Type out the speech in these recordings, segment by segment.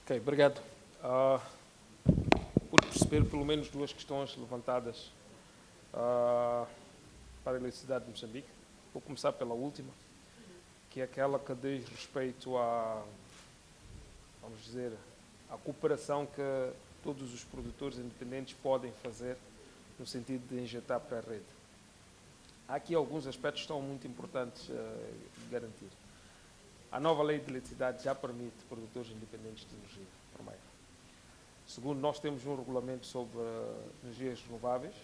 Ok, obrigado. Por perceber pelo menos duas questões levantadas para a eletricidade de Moçambique. Vou começar pela última, que é aquela que diz respeito a, vamos dizer, a cooperação que todos os produtores independentes podem fazer no sentido de injetar para a rede. Há aqui alguns aspectos que são muito importantes de garantir. A nova lei de eletricidade já permite produtores independentes de energia, primeiro. Segundo, nós temos um regulamento sobre energias renováveis,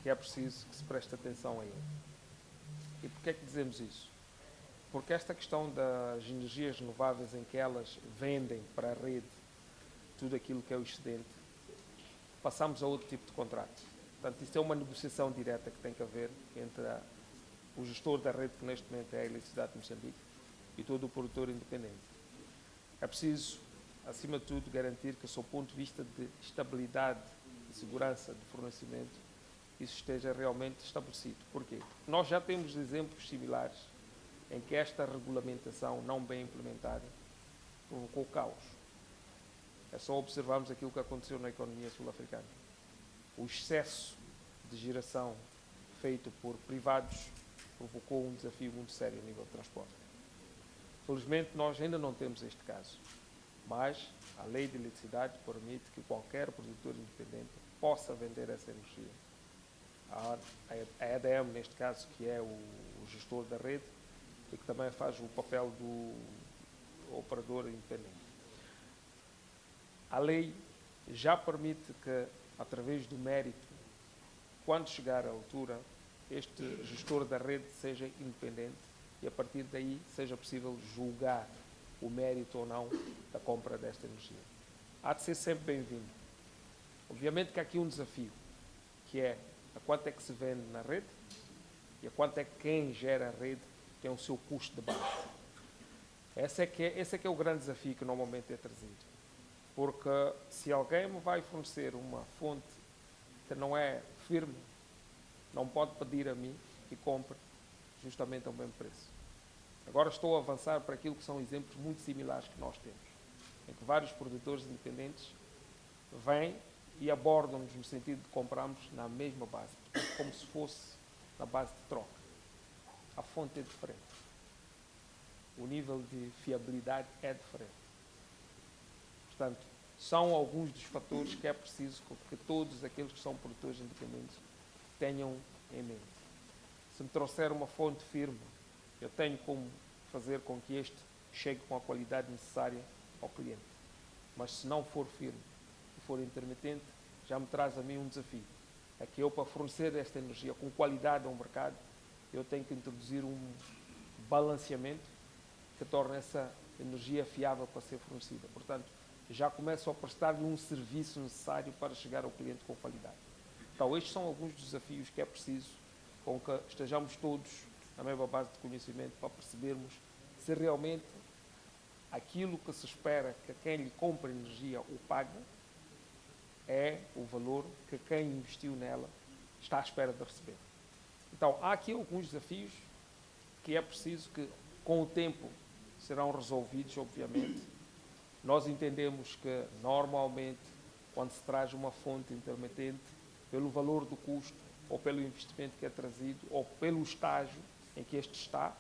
que é preciso que se preste atenção a ele. E porquê é que dizemos isso? Porque esta questão das energias renováveis em que elas vendem para a rede tudo aquilo que é o excedente, passamos a outro tipo de contrato. Portanto, isto é uma negociação direta que tem que haver entre o gestor da rede, que neste momento é a Eletricidade de Moçambique, e todo o produtor independente. É preciso, acima de tudo, garantir que, sob o ponto de vista de estabilidade e segurança de fornecimento, isso esteja realmente estabelecido. Porquê? Porque nós já temos exemplos similares em que esta regulamentação não bem implementada provocou caos. É só observarmos aquilo que aconteceu na economia sul-africana. O excesso de geração feito por privados provocou um desafio muito sério a nível de transporte. Felizmente, nós ainda não temos este caso, mas a lei de eletricidade permite que qualquer produtor independente possa vender essa energia. A EDM, neste caso, que é o gestor da rede e que também faz o papel do operador independente. A lei já permite que, através do mérito, quando chegar à altura, este gestor da rede seja independente e, a partir daí, seja possível julgar o mérito ou não da compra desta energia. Há de ser sempre bem-vindo. Obviamente que há aqui um desafio, que é a quanto é que se vende na rede e a quanto é que quem gera a rede tem o seu custo de base. Esse é que é o grande desafio que normalmente é trazido. Porque se alguém me vai fornecer uma fonte que não é firme, não pode pedir a mim que compre justamente a um mesmo preço. Agora estou a avançar para aquilo que são exemplos muito similares que nós temos, em que vários produtores independentes vêm e abordam-nos no sentido de comprarmos na mesma base, portanto, como se fosse na base de troca. A fonte é diferente. O nível de fiabilidade é diferente. Portanto, são alguns dos fatores que é preciso que todos aqueles que são produtores independentes tenham em mente. Se me trouxer uma fonte firme, eu tenho como fazer com que este chegue com a qualidade necessária ao cliente. Mas se não for firme e for intermitente, já me traz a mim um desafio. É que eu, para fornecer esta energia com qualidade ao mercado, eu tenho que introduzir um balanceamento que torne essa energia fiável para ser fornecida. Portanto, já começo a prestar-lhe um serviço necessário para chegar ao cliente com qualidade. Então, estes são alguns dos desafios que é preciso com que estejamos todos na mesma base de conhecimento para percebermos se realmente aquilo que se espera que quem lhe compra energia o pague é o valor que quem investiu nela está à espera de receber. Então, há aqui alguns desafios que é preciso que, com o tempo, serão resolvidos, obviamente. Nós entendemos que, normalmente, quando se traz uma fonte intermitente, pelo valor do custo, ou pelo investimento que é trazido, ou pelo estágio em que este está,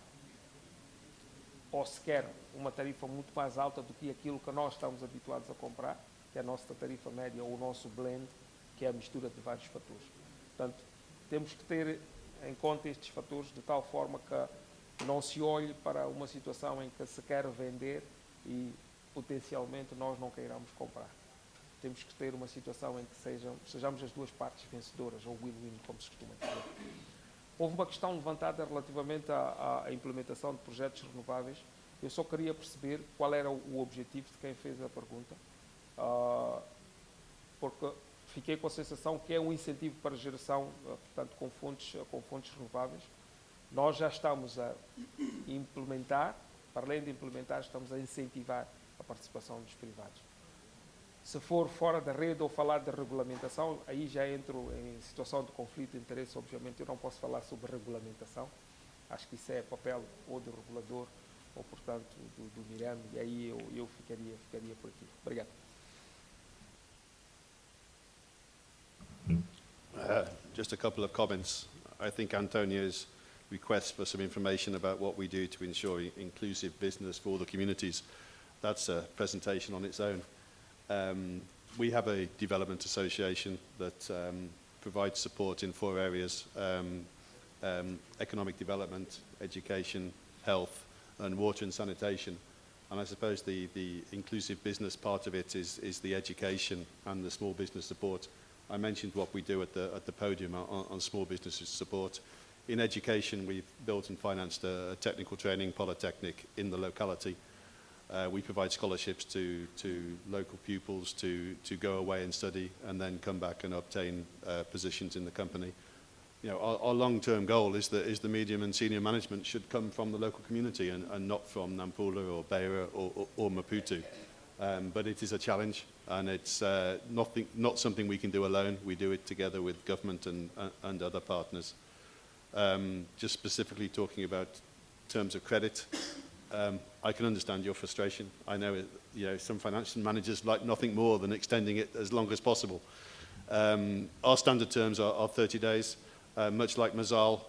ou sequer uma tarifa muito mais alta do que aquilo que nós estamos habituados a comprar, que é a nossa tarifa média, ou o nosso blend, que é a mistura de vários fatores. Portanto, temos que ter em conta estes fatores de tal forma que não se olhe para uma situação em que se quer vender e potencialmente nós não queiramos comprar. Temos que ter uma situação em que sejamos as duas partes vencedoras, ou win-win, como se costuma dizer. Houve uma questão levantada relativamente à implementação de projetos renováveis. Eu só queria perceber qual era o objetivo de quem fez a pergunta, porque fiquei com a sensação que é um incentivo para geração, portanto, com fontes renováveis. Nós já estamos a implementar, para além de implementar, estamos a incentivar a participação dos privados. Se for fora da rede ou falar de regulamentação, aí já entro em situação de conflito de interesse. Obviamente eu não posso falar sobre regulamentação, acho que isso é papel ou do regulador ou portanto, do Mirame, e aí eu ficaria por aqui. Obrigado. Just a couple of comments. I think Antonio's request for some information about what we do to ensure inclusive business for all the communities, that's a presentation on its own. We have a development association that provides support in 4 areas: economic development, education, health, and water and sanitation. And I suppose the inclusive business part of it is the education and the small business support. I mentioned what we do at the podium on small business support. In education, we've built and financed a technical training polytechnic in the locality. We provide scholarships to local pupils to go away and study and then come back and obtain positions in the company. You know, our long-term goal is that the medium and senior management should come from the local community and not from Nampula or Beira or Maputo. But it is a challenge, and it's not something we can do alone. We do it together with government and other partners. Just specifically talking about terms of credit, I can understand your frustration. I know, some financial managers like nothing more than extending it as long as possible. Our standard terms are 30 days. Much like Mazal,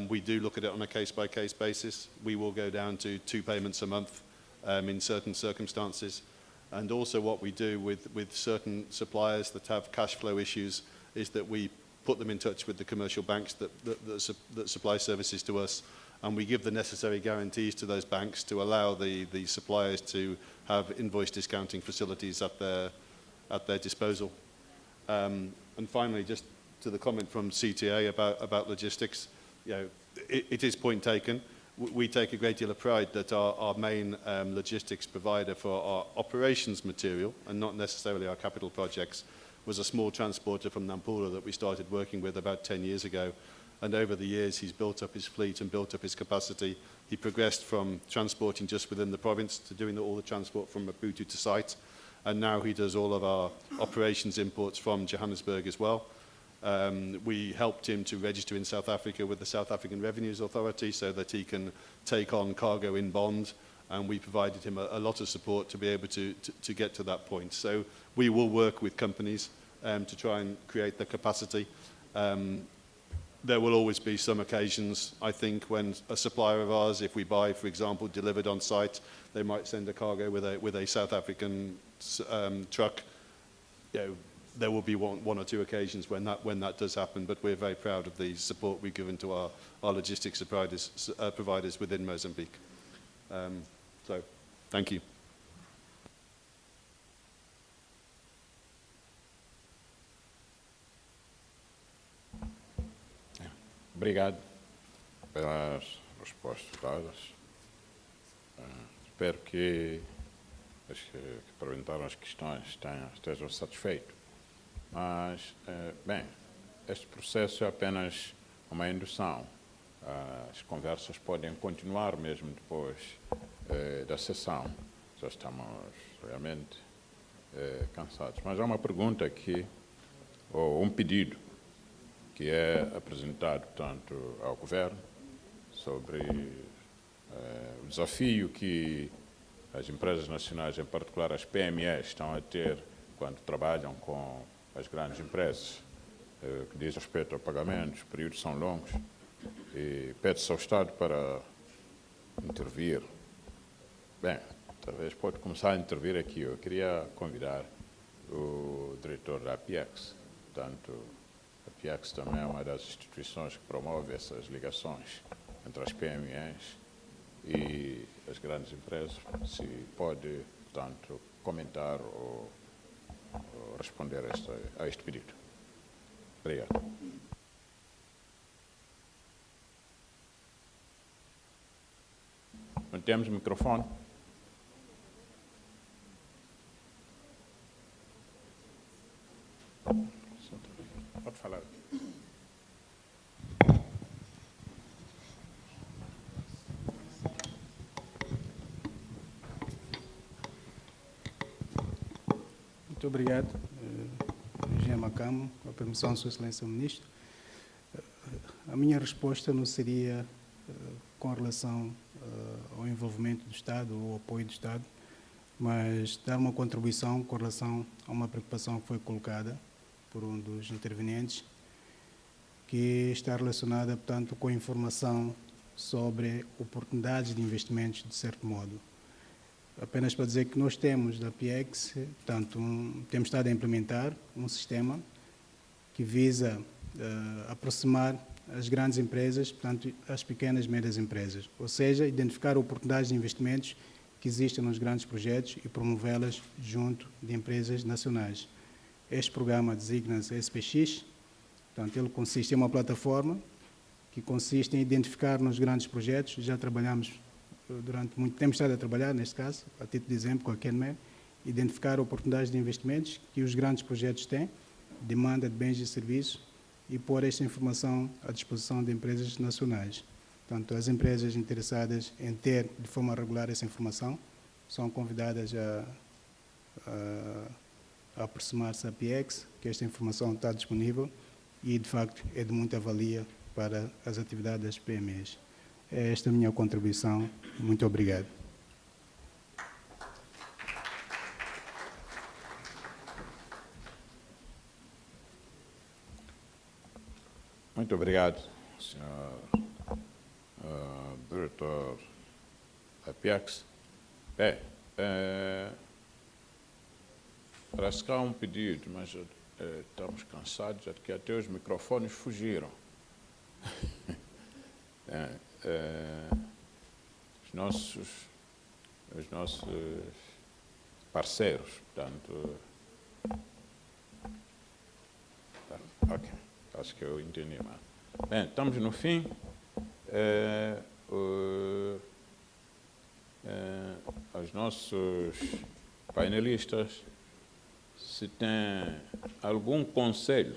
we do look at it on a case-by-case basis. We will go down to 2 payments a month in certain circumstances. And also what we do with certain suppliers that have cash flow issues is that we put them in touch with the commercial banks that supply services to us, and we give the necessary guarantees to those banks to allow the suppliers to have invoice discounting facilities at their disposal. And finally, just to the comment from CTA about logistics, it is point taken. We take a great deal of pride that our main logistics provider for our operations material, and not necessarily our capital projects, was a small transporter from Nampula that we started working with about 10 years ago. And over the years, he's built up his fleet and built up his capacity. He progressed from transporting just within the province to doing all the transport from Maputo to site. And now he does all of our operations imports from Johannesburg as well. We helped him to register in South Africa with the South African Revenues Authority so that he can take on cargo in bond, and we provided him a lot of support to be able to get to that point. So we will work with companies to try and create the capacity. There will always be some occasions, I think, when a supplier of ours, if we buy, for example, delivered on site, they might send a cargo with a South African truck. There will be one or 2 occasions when that does happen, but we're very proud of the support we've given to our logistics providers within Mozambique. So, thank you. Obrigado pelas respostas dadas. Espero que os que perguntaram as questões estejam satisfeitos. Mas, bem, este processo é apenas uma indução. As conversas podem continuar mesmo depois da sessão. Já estamos realmente cansados. Mas há uma pergunta aqui, ou um pedido, que é apresentado, tanto ao Governo, sobre o desafio que as empresas nacionais, em particular as PMEs, estão a ter quando trabalham com as grandes empresas, que diz respeito a pagamentos, os períodos são longos, e pede-se ao Estado para intervir. Bem, talvez pode começar a intervir aqui. Eu queria convidar o diretor da APIEX. Portanto, a APIEX também é uma das instituições que promove essas ligações entre as PMEs e as grandes empresas. Se pode, portanto, comentar ou responder a este pedido. Obrigado. Não temos microfone? Pode falar. Muito obrigado, Engenheiro Macamo, com a permissão de Sua Excelência o Ministro. A minha resposta não seria com relação o envolvimento do Estado ou o apoio do Estado, mas dar uma contribuição com relação a uma preocupação que foi colocada por um dos intervenientes, que está relacionada, portanto, com a informação sobre oportunidades de investimentos, de certo modo. Apenas para dizer que nós temos da PIEX, portanto, temos estado a implementar um sistema que visa aproximar as grandes empresas, portanto, as pequenas e médias empresas, ou seja, identificar oportunidades de investimentos que existem nos grandes projetos e promovê-las junto de empresas nacionais. Este programa designa-se SPX, portanto, ele consiste em uma plataforma que consiste em identificar nos grandes projetos, já trabalhamos durante muito tempo, estado a trabalhar, neste caso, a título de exemplo, com a Kenman, identificar oportunidades de investimentos que os grandes projetos têm, demanda de bens e serviços, e pôr esta informação à disposição de empresas nacionais. Portanto, as empresas interessadas em ter de forma regular essa informação são convidadas a aproximar-se da PIEX, que esta informação está disponível e, de facto, é de muita valia para as atividades das PMEs. É esta a minha contribuição. Muito obrigado. Muito obrigado, Sr. Diretor da PIEX. Bem, parece que há um pedido, mas estamos cansados, que até os microfones fugiram. Os nossos parceiros, portanto... Ok. Acho que eu entendi mais. Bem, estamos no fim. Os nossos painelistas, se têm algum conselho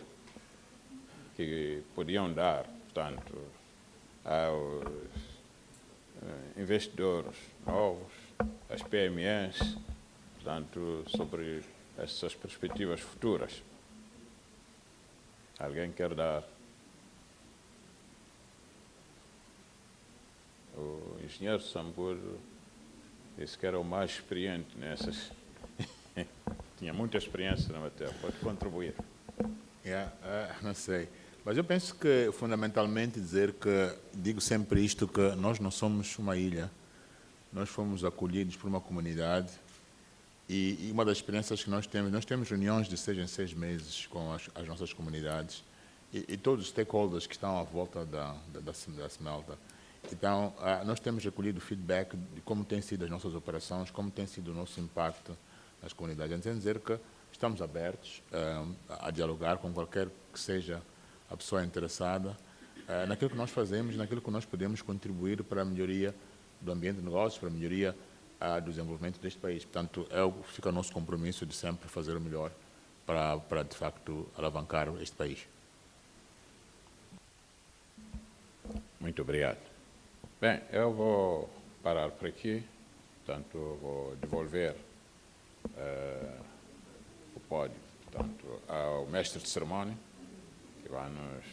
que podiam dar, portanto, aos investidores novos, às PMEs, portanto, sobre essas perspectivas futuras. Alguém quer dar? O engenheiro Samburo disse que era o mais experiente nessas. Tinha muita experiência na matéria, pode contribuir. Não sei. Mas eu penso que, fundamentalmente, digo sempre isto, que nós não somos uma ilha. Nós fomos acolhidos por uma comunidade e uma das experiências que nós temos reuniões de 6 em 6 meses com as nossas comunidades e todos os stakeholders que estão à volta da Smelta. Então, nós temos recolhido feedback de como têm sido as nossas operações, como tem sido o nosso impacto nas comunidades. Então, dizer que estamos abertos a dialogar com qualquer que seja a pessoa interessada naquilo que nós fazemos, naquilo que nós podemos contribuir para a melhoria do ambiente de negócios, para a melhoria do desenvolvimento deste país. Portanto, fica o nosso compromisso de sempre fazer o melhor para de facto, alavancar este país. Muito obrigado. Bem, eu vou parar por aqui, portanto, vou devolver o pódio, portanto, ao mestre de cerimônia, que vai nos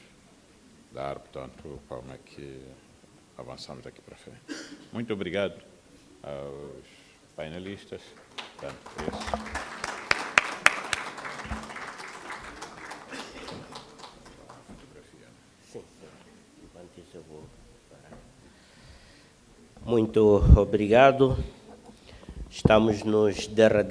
dar, portanto, como é que avançamos daqui para frente. Muito obrigado aos painelistas, portanto, por isso. Muito obrigado. Estamos nos derradeiros.